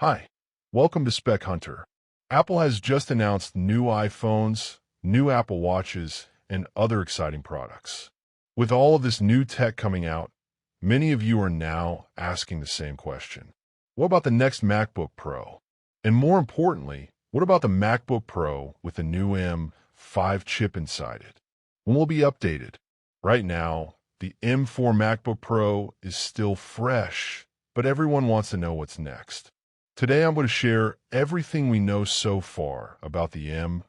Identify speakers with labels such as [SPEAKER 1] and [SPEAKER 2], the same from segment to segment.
[SPEAKER 1] Hi, welcome to Spec Hunter. Apple has just announced new iPhones, new Apple Watches, and other exciting products. With all of this new tech coming out, many of you are now asking the same question. What about the next MacBook Pro? And more importantly, what about the MacBook Pro with the new M5 chip inside it? When will it be updated? Right now, the M4 MacBook Pro is still fresh, but everyone wants to know what's next. Today, I'm going to share everything we know so far about the M5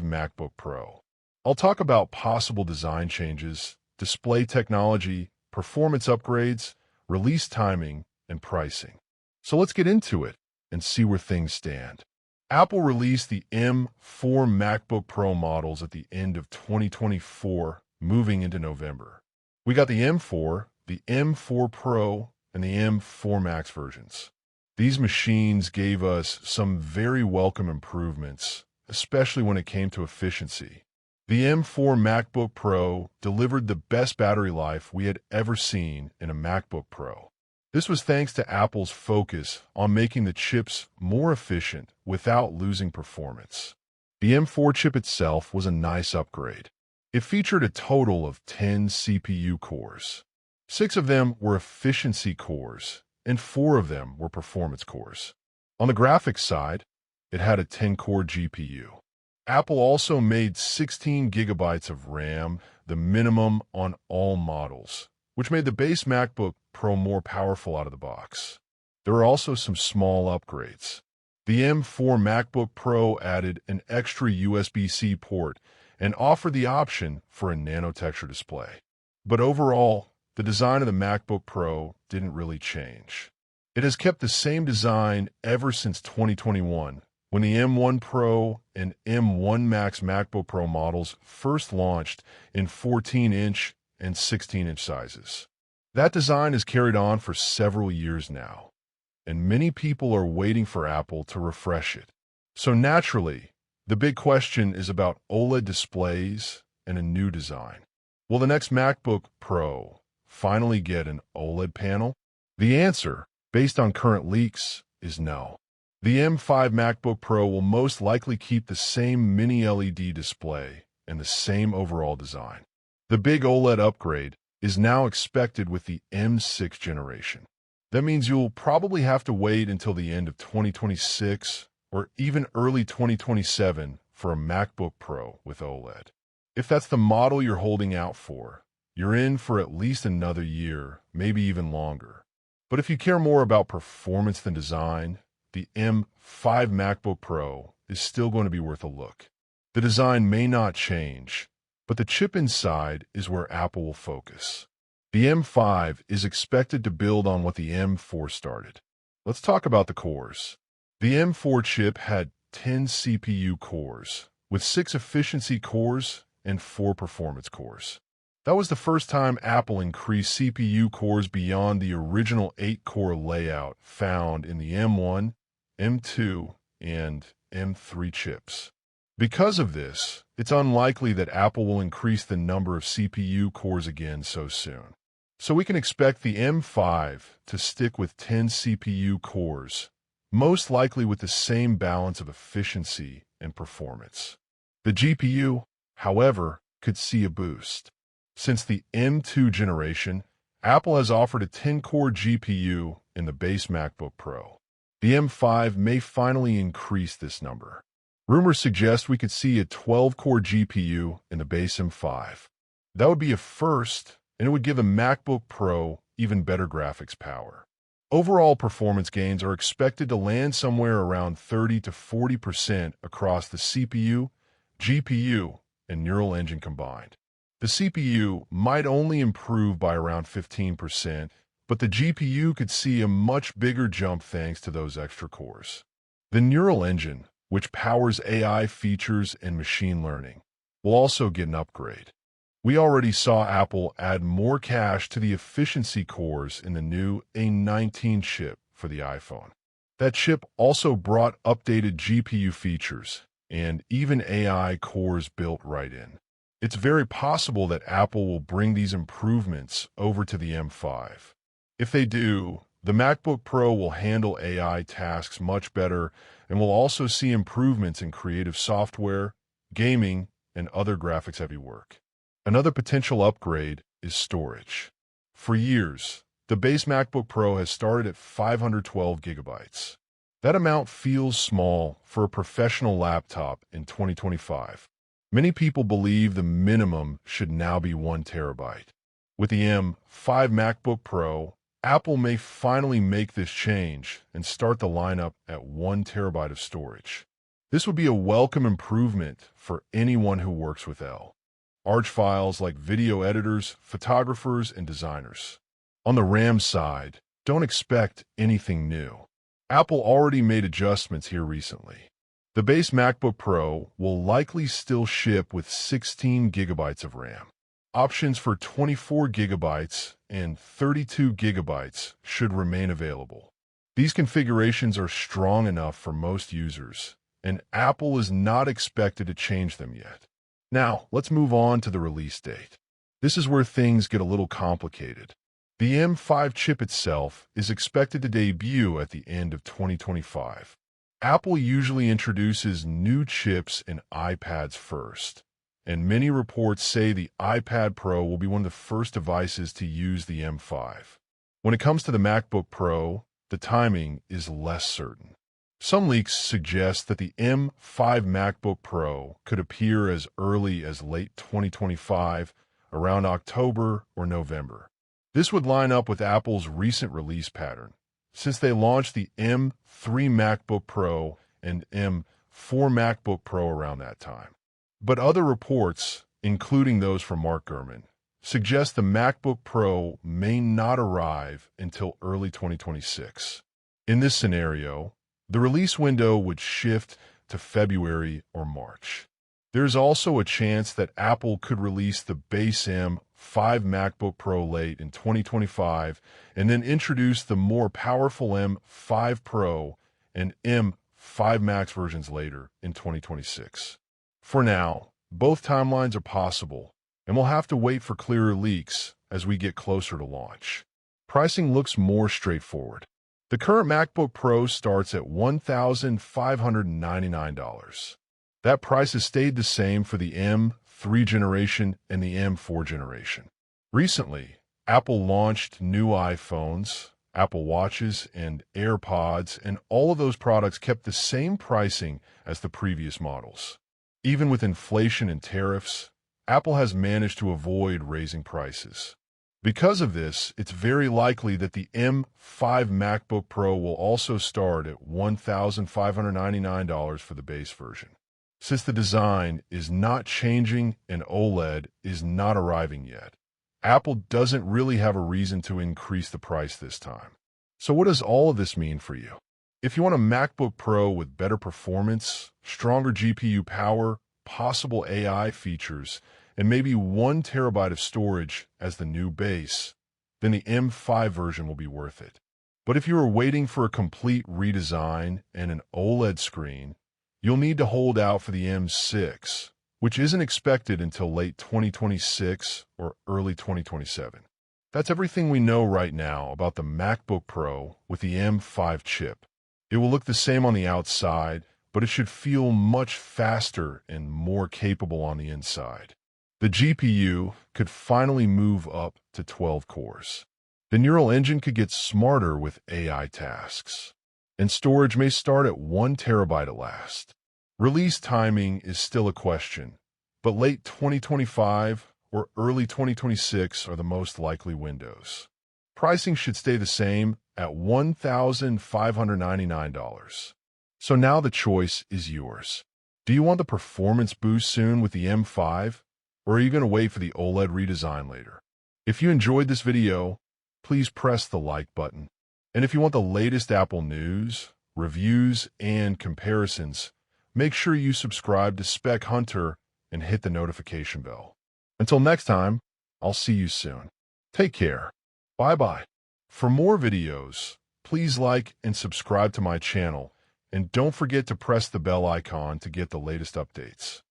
[SPEAKER 1] MacBook Pro. I'll talk about possible design changes, display technology, performance upgrades, release timing, and pricing. So let's get into it and see where things stand. Apple released the M4 MacBook Pro models at the end of 2024, moving into November. We got the M4, the M4 Pro, and the M4 Max versions. These machines gave us some very welcome improvements, especially when it came to efficiency. The M4 MacBook Pro delivered the best battery life we had ever seen in a MacBook Pro. This was thanks to Apple's focus on making the chips more efficient without losing performance. The M4 chip itself was a nice upgrade. It featured a total of 10 CPU cores. 6 of them were efficiency cores, and 4 of them were performance cores. On the graphics side, it had a 10-core GPU. Apple also made 16 gigabytes of RAM, the minimum on all models, which made the base MacBook Pro more powerful out of the box. There are also some small upgrades. The M4 MacBook Pro added an extra USB-C port and offered the option for a nano-texture display. But overall, the design of the MacBook Pro didn't really change. It has kept the same design ever since 2021, when the M1 Pro and M1 Max MacBook Pro models first launched in 14-inch and 16-inch sizes. That design has carried on for several years now, and many people are waiting for Apple to refresh it. So naturally, the big question is about OLED displays and a new design. Will the next MacBook Pro finally get an OLED panel? The answer, based on current leaks, is no. The M5 MacBook Pro will most likely keep the same mini LED display and the same overall design. The big OLED upgrade is now expected with the M6 generation. That means you'll probably have to wait until the end of 2026 or even early 2027 for a MacBook Pro with OLED. If that's the model you're holding out for, you're in for at least another year, maybe even longer. But if you care more about performance than design, the M5 MacBook Pro is still going to be worth a look. The design may not change, but the chip inside is where Apple will focus. The M5 is expected to build on what the M4 started. Let's talk about the cores. The M4 chip had 10 CPU cores, with 6 efficiency cores and 4 performance cores. That was the first time Apple increased CPU cores beyond the original 8-core layout found in the M1, M2, and M3 chips. Because of this, it's unlikely that Apple will increase the number of CPU cores again so soon. So we can expect the M5 to stick with 10 CPU cores, most likely with the same balance of efficiency and performance. The GPU, however, could see a boost. Since the M2 generation, Apple has offered a 10-core GPU in the base MacBook Pro. The M5 may finally increase this number. Rumors suggest we could see a 12-core GPU in the base M5. That would be a first, and it would give a MacBook Pro even better graphics power. Overall performance gains are expected to land somewhere around 30 to 40% across the CPU, GPU, and neural engine combined. The CPU might only improve by around 15%, but the GPU could see a much bigger jump thanks to those extra cores. The neural engine, which powers AI features and machine learning, will also get an upgrade. We already saw Apple add more cache to the efficiency cores in the new A19 chip for the iPhone. That chip also brought updated GPU features and even AI cores built right in. It's very possible that Apple will bring these improvements over to the M5. If they do, The MacBook Pro will handle AI tasks much better and will also see improvements in creative software, gaming, and other graphics-heavy work. Another potential upgrade is storage. For years, the base MacBook Pro has started at 512 gigabytes. That amount feels small for a professional laptop in 2025. Many people believe the minimum should now be 1 terabyte. With the M5 MacBook Pro, Apple may finally make this change and start the lineup at 1 terabyte of storage. This would be a welcome improvement for anyone who works with large files like video editors, photographers, and designers. On the RAM side, don't expect anything new. Apple already made adjustments here recently. The base MacBook Pro will likely still ship with 16 gigabytes of RAM. Options for 24 gigabytes and 32 gigabytes should remain available. These configurations are strong enough for most users, and Apple is not expected to change them yet. Now, let's move on to the release date. This is where things get a little complicated. The M5 chip itself is expected to debut at the end of 2025. Apple usually introduces new chips in iPads first, and many reports say the iPad Pro will be one of the first devices to use the M5. When it comes to the MacBook Pro, the timing is less certain. Some leaks suggest that the M5 MacBook Pro could appear as early as late 2025, around October or November. This would line up with Apple's recent release pattern, since they launched the M3 MacBook Pro and M4 MacBook Pro around that time. But other reports, including those from Mark Gurman, suggest the MacBook Pro may not arrive until early 2026. In this scenario, the release window would shift to February or March. There's also a chance that Apple could release the base M5 MacBook Pro late in 2025 and then introduce the more powerful M5 Pro and M5 Max versions later in 2026. For now, both timelines are possible, and we'll have to wait for clearer leaks as we get closer to launch. Pricing looks more straightforward. The current MacBook Pro starts at $1,599. That price has stayed the same for the M3 generation and the M4 generation. Recently, Apple launched new iPhones, Apple Watches, and AirPods, and all of those products kept the same pricing as the previous models. Even with inflation and tariffs, Apple has managed to avoid raising prices. Because of this, it's very likely that the M5 MacBook Pro will also start at $1,599 for the base version. Since the design is not changing and OLED is not arriving yet, Apple doesn't really have a reason to increase the price this time. So what does all of this mean for you? If you want a MacBook Pro with better performance, stronger GPU power, possible AI features, and maybe 1 terabyte of storage as the new base, then the M5 version will be worth it. But if you are waiting for a complete redesign and an OLED screen, you'll need to hold out for the M6, which isn't expected until late 2026 or early 2027. That's everything we know right now about the MacBook Pro with the M5 chip. It will look the same on the outside, but it should feel much faster and more capable on the inside. The GPU could finally move up to 12 cores. The neural engine could get smarter with AI tasks. And storage may start at 1 terabyte at last. Release timing is still a question, but late 2025 or early 2026 are the most likely windows. Pricing should stay the same at $1,599. So now the choice is yours. Do you want the performance boost soon with the M5? Or are you going to wait for the OLED redesign later? If you enjoyed this video, please press the like button. And if you want the latest Apple news, reviews, and comparisons, make sure you subscribe to Spec Hunter and hit the notification bell. Until next time, I'll see you soon. Take care. Bye-bye. For more videos, please like and subscribe to my channel, and don't forget to press the bell icon to get the latest updates.